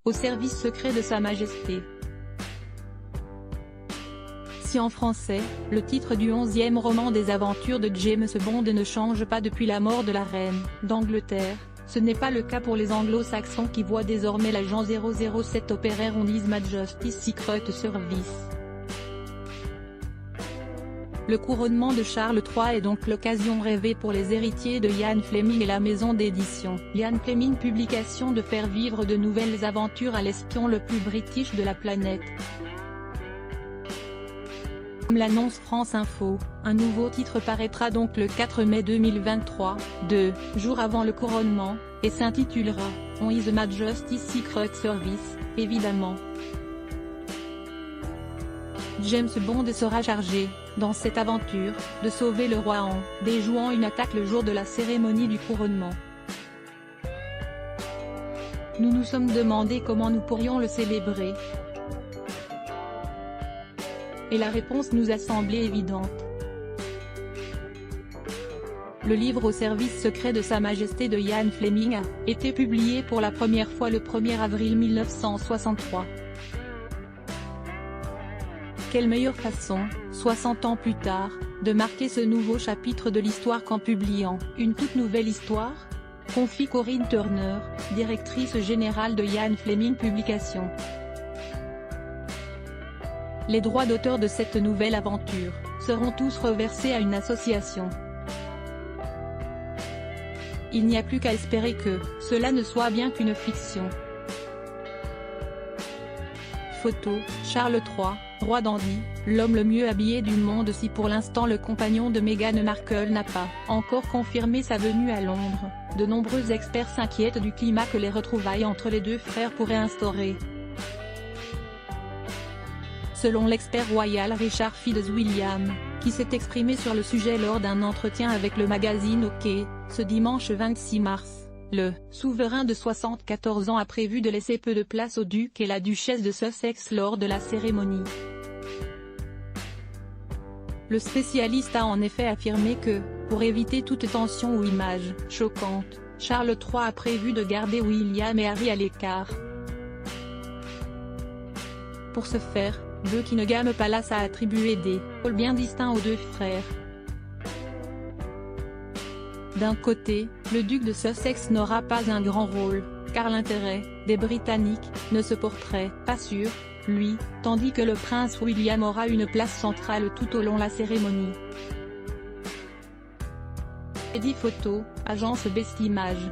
au service secret de Sa Majesté. Si en français, le titre du 11e roman des aventures de James Bond ne change pas depuis la mort de la reine d'Angleterre, ce n'est pas le cas pour les anglo-saxons qui voient désormais l'agent 007 opérer on His Majesty's Secret Service. Le couronnement de Charles III est donc l'occasion rêvée pour les héritiers de Ian Fleming et la maison d'édition Ian Fleming Publications de faire vivre de nouvelles aventures à l'espion le plus british de la planète. Comme l'annonce France Info, un nouveau titre paraîtra donc le 4 mai 2023, 2 jours avant le couronnement, et s'intitulera « On His Majesty's Secret Service », évidemment. James Bond sera chargé, dans cette aventure, de sauver le roi en déjouant une attaque le jour de la cérémonie du couronnement. Nous nous sommes demandé comment nous pourrions le célébrer. Et la réponse nous a semblé évidente. Le livre au service secret de Sa Majesté de Ian Fleming a été publié pour la première fois le 1er avril 1963. Quelle meilleure façon, 60 ans plus tard, de marquer ce nouveau chapitre de l'histoire qu'en publiant une toute nouvelle histoire ? Confie Corinne Turner, directrice générale de Ian Fleming Publications. Les droits d'auteur de cette nouvelle aventure seront tous reversés à une association. Il n'y a plus qu'à espérer que cela ne soit bien qu'une fiction. Photo, Charles III, roi dandy, l'homme le mieux habillé du monde. Si pour l'instant le compagnon de Meghan Markle n'a pas encore confirmé sa venue à Londres, de nombreux experts s'inquiètent du climat que les retrouvailles entre les deux frères pourraient instaurer. Selon l'expert royal Richard Fitzwilliam, qui s'est exprimé sur le sujet lors d'un entretien avec le magazine OK, ce dimanche 26 mars. Le souverain de 74 ans a prévu de laisser peu de place au duc et la duchesse de Sussex lors de la cérémonie. Le spécialiste a en effet affirmé que, pour éviter toute tension ou image choquante, Charles III a prévu de garder William et Harry à l'écart. Pour ce faire, Buckingham Palace a attribué des rôles bien distincts aux deux frères. D'un côté, le duc de Sussex n'aura pas un grand rôle, car l'intérêt des Britanniques ne se porterait pas sur lui, tandis que le prince William aura une place centrale tout au long de la cérémonie. Edit photo, agence Best Images.